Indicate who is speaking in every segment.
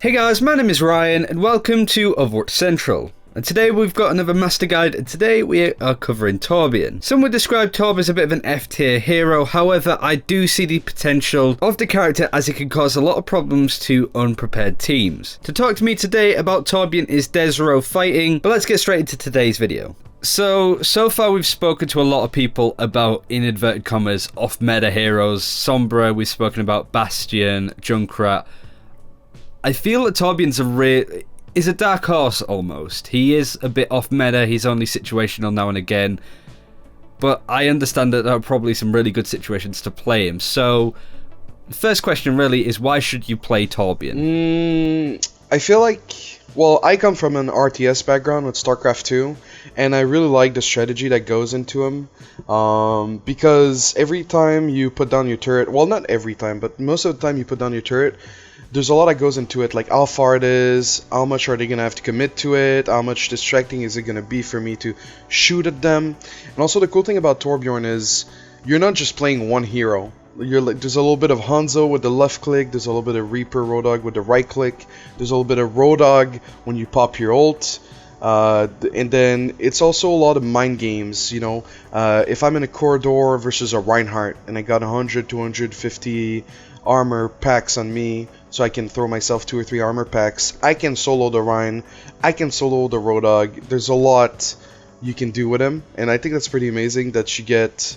Speaker 1: Hey guys, my name is Ryan and welcome to Overwatch Central. And today we've got another master guide, and today we are covering Torbjorn. Some would describe Torb as a bit of an F-tier hero, however I do see the potential of the character as it can cause a lot of problems to unprepared teams. To talk to me today about Torbjorn is Desrow Fighting, but let's get straight into today's video. So far we've spoken to a lot of people about, in inverted commas, off-meta heroes. Sombra, we've spoken about Bastion, Junkrat. I feel that Torbjorn's is a dark horse almost. He is a bit off meta, he's only situational now and again, but I understand that there are probably some really good situations to play him. So, the first question really is, why should you play Torbjorn?
Speaker 2: I feel like, well, I come from an RTS background with StarCraft 2, and I really like the strategy that goes into him, because every time you put down your turret, well, not every time, but most of the time you put down your turret, there's a lot that goes into it, like how far it is, how much are they going to have to commit to it, how much distracting is it going to be for me to shoot at them. And also the cool thing about Torbjorn is you're not just playing one hero. There's a little bit of Hanzo with the left click, there's a little bit of Reaper Roadhog with the right click, there's a little bit of Roadhog when you pop your ult. And then it's also a lot of mind games, you know. If I'm in a corridor versus a Reinhardt and I got 100, 250 armor packs on me, so I can throw myself 2 or 3 armor packs, I can solo the Rein, I can solo the Roadhog. There's a lot you can do with him, and I think that's pretty amazing that you get,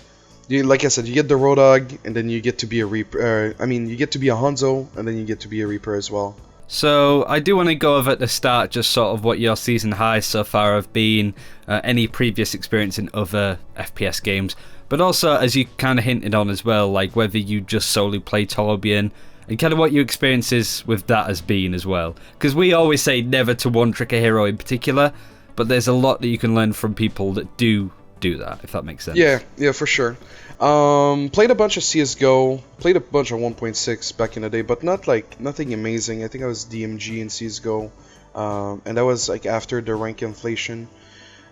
Speaker 2: like I said, you get the Roadhog, and then you get to be a Reaper, you get to be a Hanzo, and then you get to be a Reaper as well.
Speaker 1: So, I do want to go over at the start just sort of what your season highs so far have been, any previous experience in other FPS games, but also, as you kind of hinted on as well, like whether you just solely play Torbjorn, and kind of what your experiences with that has been as well. Because we always say never to one-trick a hero in particular, but there's a lot that you can learn from people that do that, if that makes sense.
Speaker 2: Yeah, for sure. Played a bunch of CSGO, played a bunch of 1.6 back in the day, but nothing amazing. I think I was DMG in CSGO, and that was like after the rank inflation.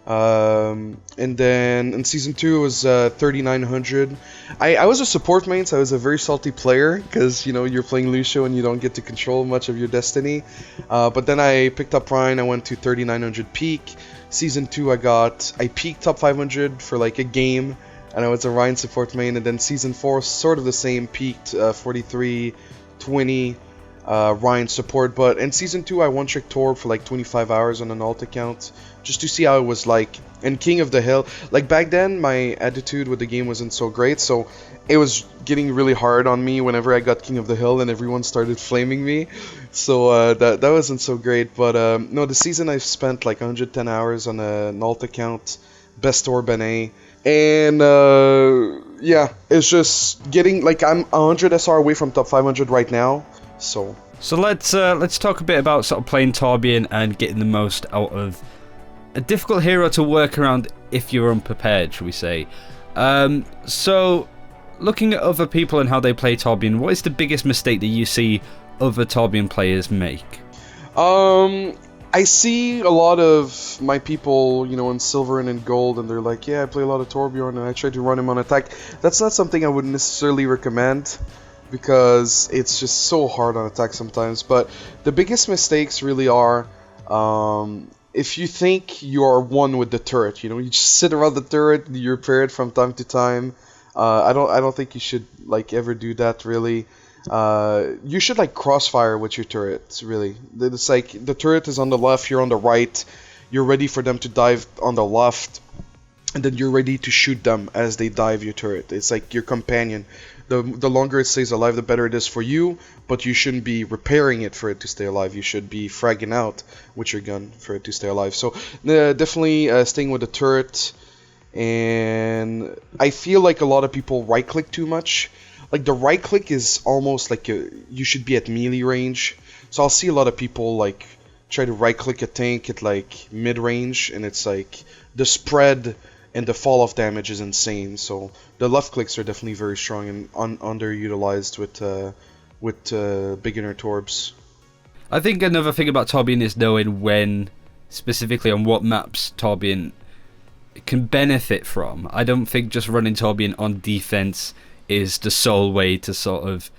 Speaker 2: And then in Season 2 it was 3900. I was a support main, so I was a very salty player, because, you know, you're playing Lucio and you don't get to control much of your destiny. But then I picked up Ryan, I went to 3900 peak. Season 2 I peaked top 500 for like a game, and I was a Ryan support main. And then Season 4, sort of the same, peaked 4320 Ryan support. But in Season 2 I one-tricked Torb for like 25 hours on an alt account, just to see how it was like. And King of the Hill, like back then my attitude with the game wasn't so great, so it was getting really hard on me whenever I got King of the Hill and everyone started flaming me. So that wasn't so great. But no, the season I've spent like 110 hours on an alt account, BestTorbNA, and yeah, it's just getting, like, I'm 100 SR away from top 500 right now. So
Speaker 1: let's talk a bit about sort of playing Torbjorn and getting the most out of a difficult hero to work around if you're unprepared, shall we say. So, looking at other people and how they play Torbjorn, what is the biggest mistake that you see other Torbjorn players make?
Speaker 2: I see a lot of my people, you know, in silver and in gold, and they're like, yeah, I play a lot of Torbjorn and I try to run him on attack. That's not something I would necessarily recommend, because it's just so hard on attack sometimes. But the biggest mistakes really are, if you think you are one with the turret, you know, you just sit around the turret, you repair it from time to time. I don't think you should like ever do that, really. You should like crossfire with your turrets, really. It's like the turret is on the left, you're on the right, you're ready for them to dive on the left, and then you're ready to shoot them as they dive your turret. It's like your companion. The longer it stays alive, the better it is for you, but you shouldn't be repairing it for it to stay alive. You should be fragging out with your gun for it to stay alive. So definitely staying with the turret. And I feel like a lot of people right click too much. Like the right click is almost like you should be at melee range. So I'll see a lot of people like try to right click a tank at like mid range, and it's like the spread and the fall off damage is insane. So the left clicks are definitely very strong and underutilized with beginner Torbs.
Speaker 1: I think another thing about Torbjorn is knowing when, specifically on what maps Torbjorn can benefit from. I don't think just running Torbjorn on defense is the sole way to sort of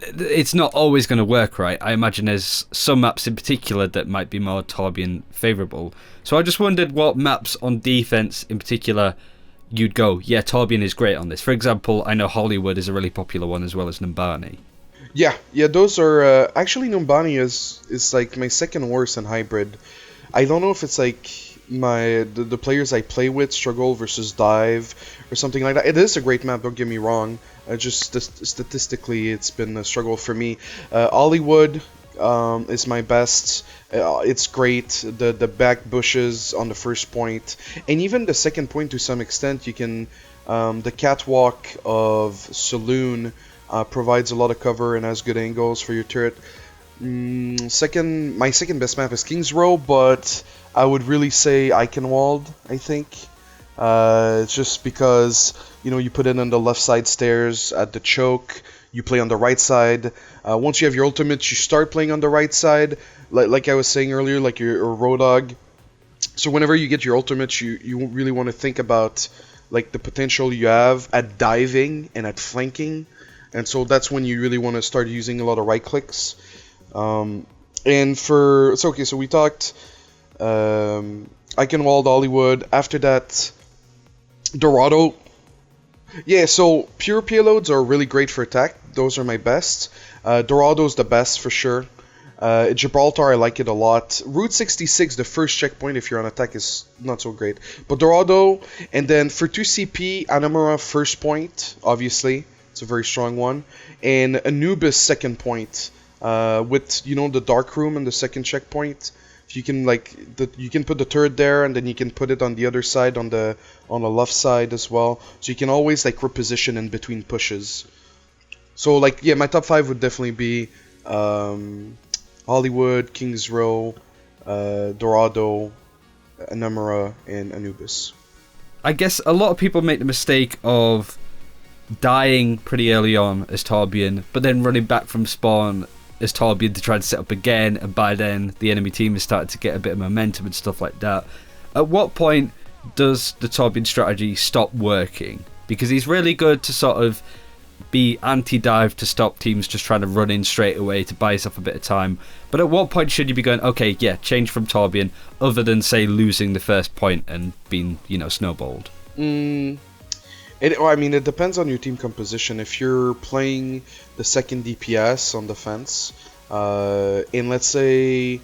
Speaker 1: it's not always going to work right. I imagine there's some maps in particular that might be more Torbjorn favourable. So I just wondered what maps on defence in particular you'd go, yeah, Torbjorn is great on this. For example, I know Hollywood is a really popular one as well as Nirvana.
Speaker 2: Yeah, those are actually Numbani is like my second worst in hybrid. I don't know if it's like the players I play with struggle versus dive or something like that. It is a great map, don't get me wrong. Just statistically, it's been a struggle for me. Hollywood is my best. It's great. The back bushes on the first point, and even the second point to some extent. You can the catwalk of Saloon provides a lot of cover and has good angles for your turret. My second best map is King's Row, but I would really say Eichenwald, I think. Just because, you put it on the left side stairs at the choke, you play on the right side. Once you have your ultimates, you start playing on the right side. Like I was saying earlier, like your Road Dog. So whenever you get your ultimates, you really want to think about like the potential you have at diving and at flanking. And so that's when you really want to start using a lot of right clicks. So we talked Eichenwald, Hollywood. After that, Dorado. Yeah, so pure payloads are really great for attack. Those are my best. Dorado's the best for sure. Gibraltar, I like it a lot. Route 66, the first checkpoint if you're on attack, is not so great. But Dorado, and then for 2CP, Anamura first point, obviously. It's a very strong one. And Anubis second point. With the dark room and the second checkpoint, if you can you can put the turret there, and then you can put it on the other side on the left side as well. So you can always like reposition in between pushes. So my top 5 would definitely be Hollywood, King's Row, Dorado, Anamura, and Anubis.
Speaker 1: I guess a lot of people make the mistake of dying pretty early on as Torbjorn, but then running back from spawn as Torbjorn to try to set up again, and by then the enemy team has started to get a bit of momentum and stuff like that. At what point does the Torbjorn strategy stop working? Because he's really good to sort of be anti-dive to stop teams just trying to run in straight away to buy yourself a bit of time. But at what point should you be going, okay, yeah, change from Torbjorn, other than, say, losing the first point and being, snowballed?
Speaker 2: It depends on your team composition. If you're playing the second DPS on defense, and let's say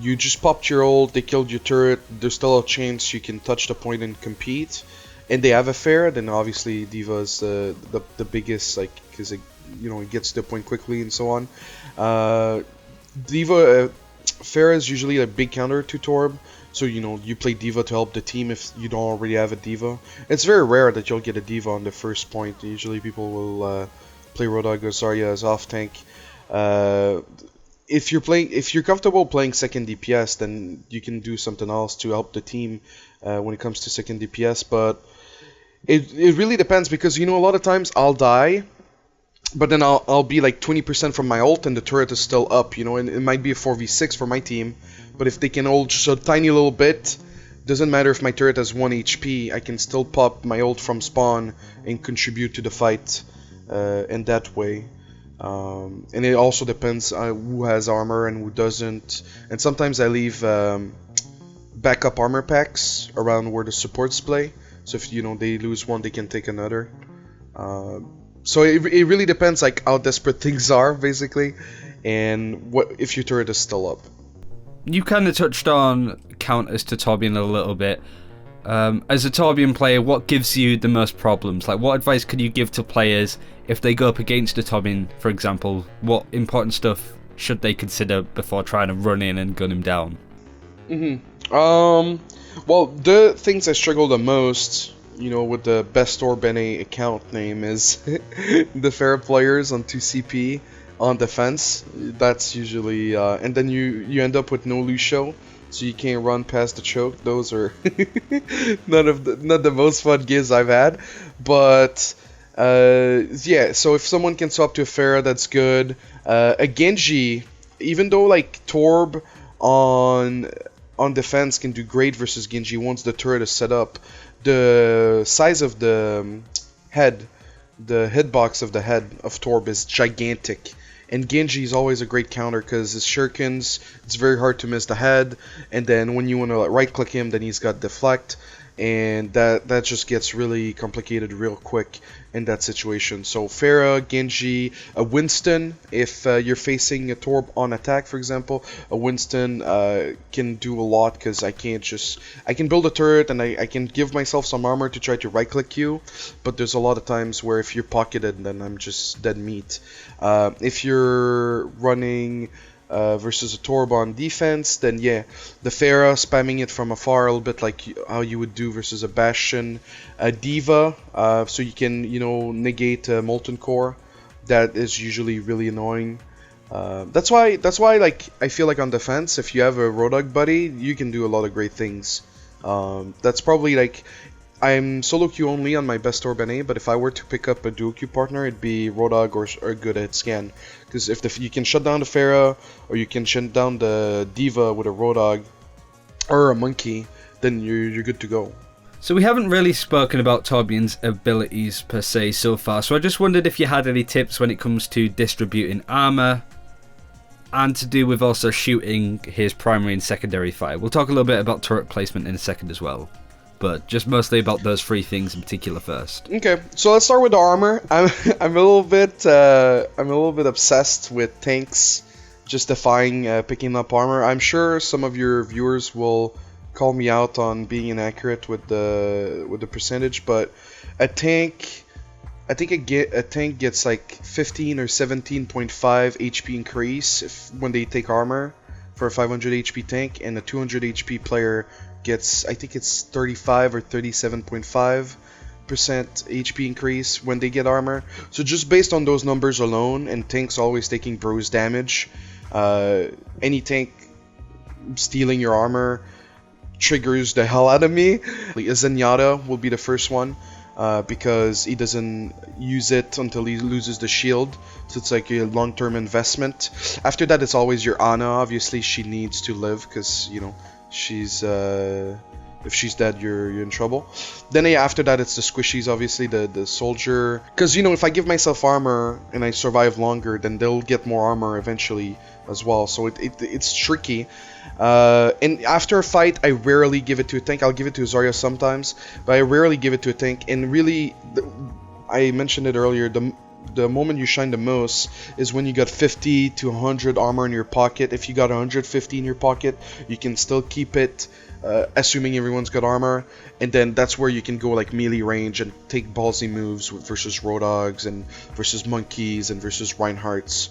Speaker 2: you just popped your ult, they killed your turret, there's still a chance you can touch the point and compete, and they have a fair, then obviously D.Va is the biggest, because it gets to the point quickly and so on. D.Va fair is usually a big counter to Torb. So, you play D.Va to help the team if you don't already have a D.Va. It's very rare that you'll get a D.Va on the first point. Usually people will play Road Dog or Zarya as off tank. If you're comfortable playing second DPS, then you can do something else to help the team when it comes to second DPS. But it really depends, because, a lot of times I'll die, but then I'll be like 20% from my ult and the turret is still up, and it might be a 4v6 for my team. But if they can ult just a tiny little bit, doesn't matter if my turret has 1 HP, I can still pop my ult from spawn and contribute to the fight in that way. And it also depends on who has armor and who doesn't. And sometimes I leave backup armor packs around where the supports play. So if they lose one, they can take another. So it really depends how desperate things are, basically, and what if your turret is still up.
Speaker 1: You kind of touched on counters to Torbjorn a little bit. As a Torbjorn player, what gives you the most problems? What advice could you give to players if they go up against a Torbjorn, for example? What important stuff should they consider before trying to run in and gun him down?
Speaker 2: Well, the things I struggle the most, with the BestTorbNA account name is the fair players on 2CP. On defense, that's usually and then you end up with no Lucio, so you can't run past the choke. Those are not the most fun games I've had, but yeah. So if someone can swap to a Pharah, that's good. A Genji, even though Torb on defense can do great versus Genji once the turret is set up, the size of the head, the hitbox of the head of Torb is gigantic. And Genji is always a great counter because his shurikens, it's very hard to miss the head, and then when you want to like, right click him, then he's got deflect, and that just gets really complicated real quick in that situation. So Pharah, Genji, a Winston, if you're facing a Torb on attack, for example, a Winston can do a lot because I can build a turret and I can give myself some armor to try to right click you, but there's a lot of times where if you're pocketed, then I'm just dead meat. If you're running versus a Torb on defense, then yeah, the Pharah spamming it from afar, a little bit like how you would do versus a Bastion, a Diva, so you can, you know, negate Molten Core. That is usually really annoying. That's why like I feel like on defense, if you have a Roadhog buddy, you can do a lot of great things. That's probably like, I'm solo queue only on my BestTorbNA, but if I were to pick up a dual queue partner, it'd be Roadhog or good at scan. Because if you can shut down the Pharah, or you can shut down the Diva with a Roadhog, or a Monkey, then you're good to go.
Speaker 1: So we haven't really spoken about Torbjorn's abilities per se so far, so I just wondered if you had any tips when it comes to distributing armor, and to do with also shooting his primary and secondary fire. We'll talk a little bit about turret placement in a second as well, but just mostly about those three things in particular first.
Speaker 2: Okay, so let's start with the armor. I'm a little bit obsessed with tanks justifying picking up armor. I'm sure some of your viewers will call me out on being inaccurate with the percentage, but a tank, I think a tank gets like 15 or 17.5 HP increase when they take armor for a 500 HP tank, and a 200 HP player gets, I think it's 35 or 37.5% HP increase when they get armor. So just based on those numbers alone, and tanks always taking bruise damage, any tank stealing your armor triggers the hell out of me. A Zenyatta will be the first one, because he doesn't use it until he loses the shield, so it's like a long-term investment. After that, it's always your Ana. Obviously she needs to live because, you know, she's if she's dead, you're in trouble. Then yeah, after that it's the squishies, obviously the soldier, because, you know, if I give myself armor and I survive longer, then they'll get more armor eventually as well, so it's tricky. And after a fight, I rarely give it to a tank. I'll give it to Zarya sometimes, but I rarely give it to a tank. And really, I mentioned it earlier, the moment you shine the most is when you got 50 to 100 armor in your pocket. If you got 150 in your pocket, you can still keep it, assuming everyone's got armor, and then that's where you can go like melee range and take ballsy moves versus Roadhogs and versus Monkeys and versus Reinhardts.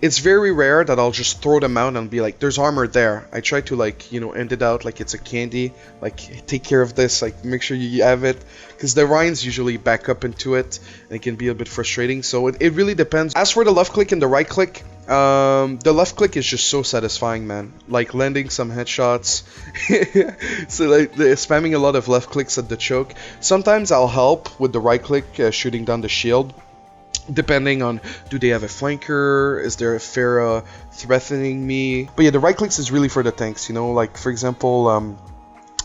Speaker 2: It's very rare that I'll just throw them out and be like, there's armor there. I try to, like, you know, end it out like it's a candy, like, take care of this, like, make sure you have it, because the Rhines usually back up into it, and it can be a bit frustrating, so it really depends. As for the left click and the right click, the left click is just so satisfying, man. Like, landing some headshots, so like, spamming a lot of left clicks at the choke. Sometimes I'll help with the right click, shooting down the shield, depending on, do they have a flanker, is there a Pharah threatening me. But yeah, the right clicks is really for the tanks, you know, like for example,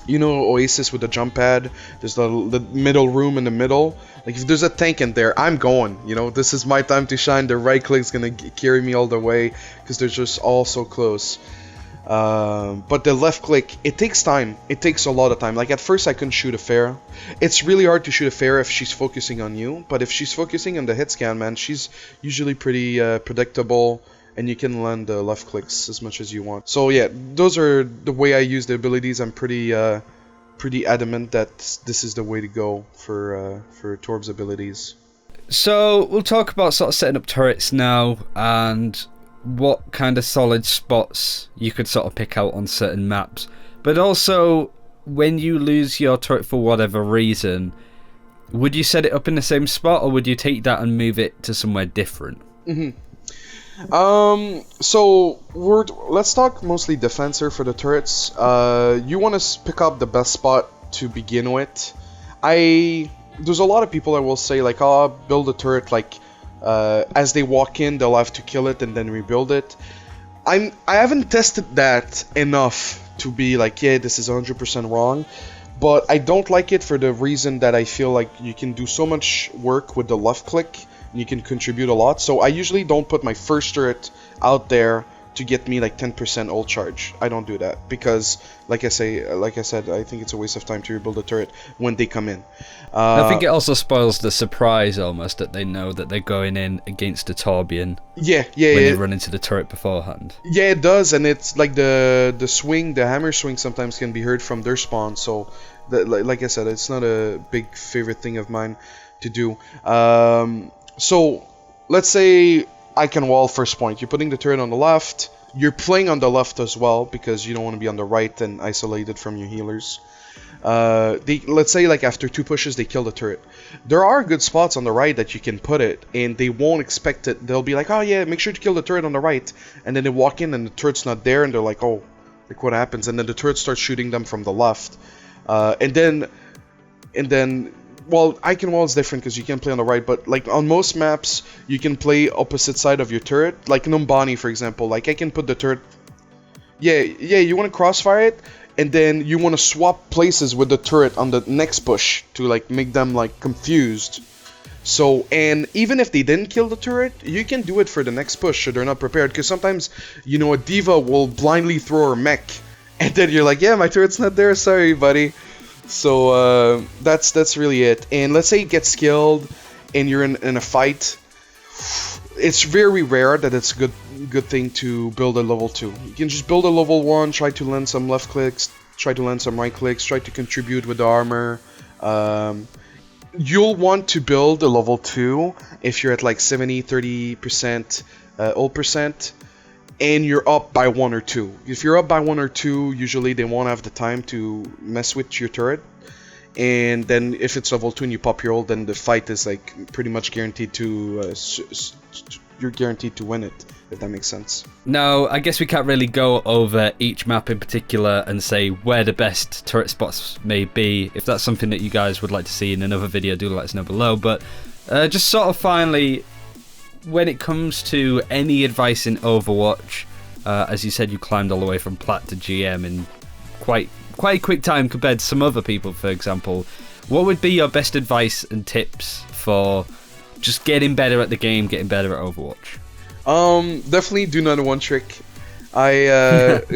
Speaker 2: you know, Oasis with the jump pad, there's the middle room in the middle, like if there's a tank in there, I'm going, you know, this is my time to shine. The right click's gonna carry me all the way, because they're just all so close. But the left click, it takes time. It takes a lot of time. Like at first I couldn't shoot a Pharah. It's really hard to shoot a Pharah if she's focusing on you, but if she's focusing on the hit scan, man, she's usually pretty predictable, and you can land the left clicks as much as you want. So yeah, those are the way I use the abilities. I'm pretty adamant that this is the way to go for Torb's abilities.
Speaker 1: So we'll talk about sort of setting up turrets now, and what kind of solid spots you could sort of pick out on certain maps, but also when you lose your turret for whatever reason, would you set it up in the same spot, or would you take that and move it to somewhere different?
Speaker 2: So let's talk mostly defenser for the turrets. You want to pick up the best spot to begin with. There's a lot of people that will say like, oh, build a turret like as they walk in, they'll have to kill it and then rebuild it. I haven't tested that enough to be like, yeah, this is 100% wrong, but I don't like it for the reason that I feel like you can do so much work with the left click and you can contribute a lot. So I usually don't put my first turret out there to get me like 10% ult charge. I don't do that because, like I said, I think it's a waste of time to rebuild a turret when they come in.
Speaker 1: I think it also spoils the surprise almost that they know that they're going in against a Torbjorn.
Speaker 2: Yeah,
Speaker 1: when they run into the turret beforehand.
Speaker 2: Yeah, it does, and it's like the swing, the hammer swing sometimes can be heard from their spawn. So, like I said, it's not a big favorite thing of mine to do. So let's say I can wall first point. You're putting the turret on the left. You're playing on the left as well because you don't want to be on the right and isolated from your healers. Let's say like after 2 pushes they kill the turret. There are good spots on the right that you can put it, and they won't expect it. They'll be like, oh yeah, make sure to kill the turret on the right, and then they walk in and the turret's not there, and they're like, oh, like what happens? And then the turret starts shooting them from the left, and then well, Icon Wall is different because you can play on the right, but like on most maps you can play opposite side of your turret, like Numbani for example. Like I can put the turret, yeah, you want to crossfire it, and then you want to swap places with the turret on the next push to like make them like confused. So, and even if they didn't kill the turret, you can do it for the next push so they're not prepared, because sometimes, you know, a diva will blindly throw her mech, and then you're like, yeah, my turret's not there, sorry buddy. So that's really it. And let's say it gets killed and you're in a fight, it's very rare that it's a good thing to build a level 2. You can just build a level 1, try to land some left clicks, try to land some right clicks, try to contribute with the armor. You'll want to build a level 2 if you're at like 70-30% ult percent, and you're up by 1 or 2. If you're up by 1 or 2, usually they won't have the time to mess with your turret. And then if it's level 2 and you pop your ult, then the fight is like pretty much guaranteed to you're guaranteed to win it, if that makes sense.
Speaker 1: No, I guess we can't really go over each map in particular and say where the best turret spots may be. If that's something that you guys would like to see in another video, do let us know below. But just sort of finally, when it comes to any advice in Overwatch, as you said, you climbed all the way from Plat to GM in quite a quick time compared to some other people, for example. What would be your best advice and tips for just getting better at the game, getting better at Overwatch?
Speaker 2: Definitely do not one trick. Don't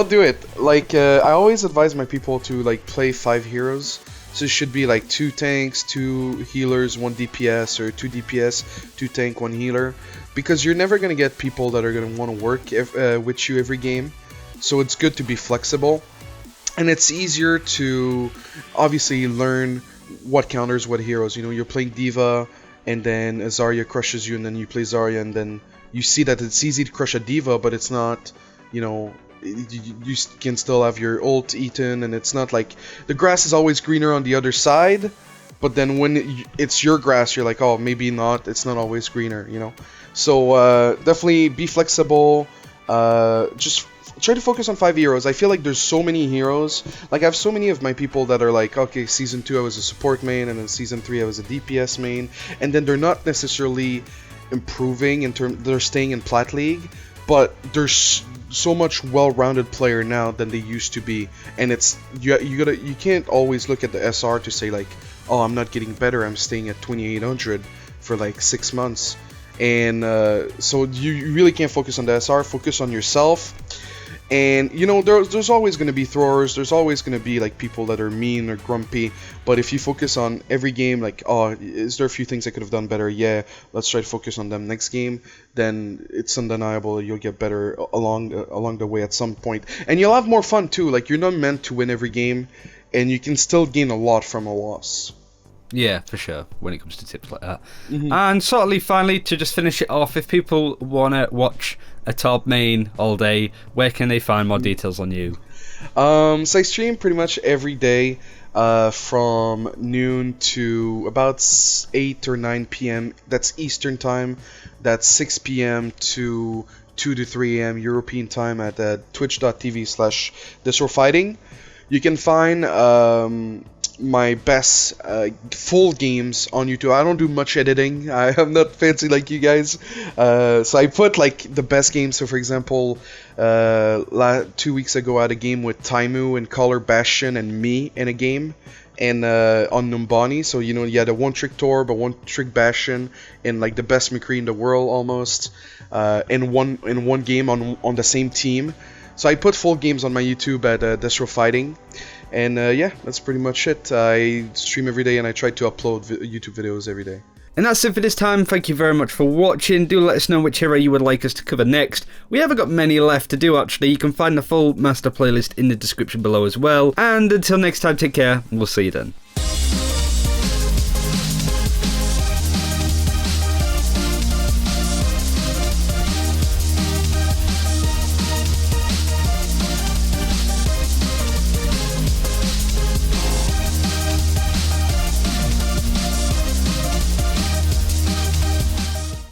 Speaker 2: do it. Like I always advise my people to like play 5 heroes. So it should be like 2 tanks, 2 healers, 1 DPS, or 2 DPS, 2 tank, 1 healer, because you're never gonna get people that are gonna want to work with you every game. So it's good to be flexible, and it's easier to obviously learn what counters what heroes. You know, you're playing Diva, and then a Zarya crushes you, and then you play Zarya, and then you see that it's easy to crush a Diva, but it's not, you know, you can still have your ult eaten, and it's not like the grass is always greener on the other side, but then when it's your grass, you're like, oh, maybe not, it's not always greener, you know. So definitely be flexible. Just try to focus on 5 heroes. I feel like there's so many heroes. Like I have so many of my people that are like, okay, season 2 I was a support main, and then season 3 I was a DPS main, and then they're not necessarily improving in terms, they're staying in Plat League, but there's so much well-rounded player now than they used to be, and it's you can't always look at the SR to say like, oh, I'm not getting better, I'm staying at 2800 for like 6 months, and so you really can't focus on the SR. Focus on yourself. And you know, there's always going to be throwers, there's always going to be like people that are mean or grumpy, but if you focus on every game like, oh, is there a few things I could have done better? Yeah, let's try to focus on them next game, then it's undeniable you'll get better along the way at some point, and you'll have more fun too. Like, you're not meant to win every game, and you can still gain a lot from a loss.
Speaker 1: Yeah, for sure, when it comes to tips like that. And sort of finally, to just finish it off, if people want to watch a Torb main all day, where can they find more details on you?
Speaker 2: So I stream pretty much every day from noon to about 8 or 9 p.m. That's Eastern time. That's 6 p.m. to 2 to 3 a.m. European time at twitch.tv/DesrowFighting. You can find my best full games on YouTube. I don't do much editing. I'm not fancy like you guys. So I put like the best games. So for example, 2 weeks ago I had a game with Taimu and Color Bastion and me in a game. and on Numbani. So you had a one-trick Torb, a one-trick Bastion, and like the best McCree in the world almost, in one game on the same team. So I put full games on my YouTube at Desrow Fighting, and yeah, that's pretty much it. I stream every day and I try to upload YouTube videos every day.
Speaker 1: And that's it for this time. Thank you very much for watching. Do let us know which hero you would like us to cover next. We haven't got many left to do actually. You can find the full master playlist in the description below as well. And until next time, take care. We'll see you then.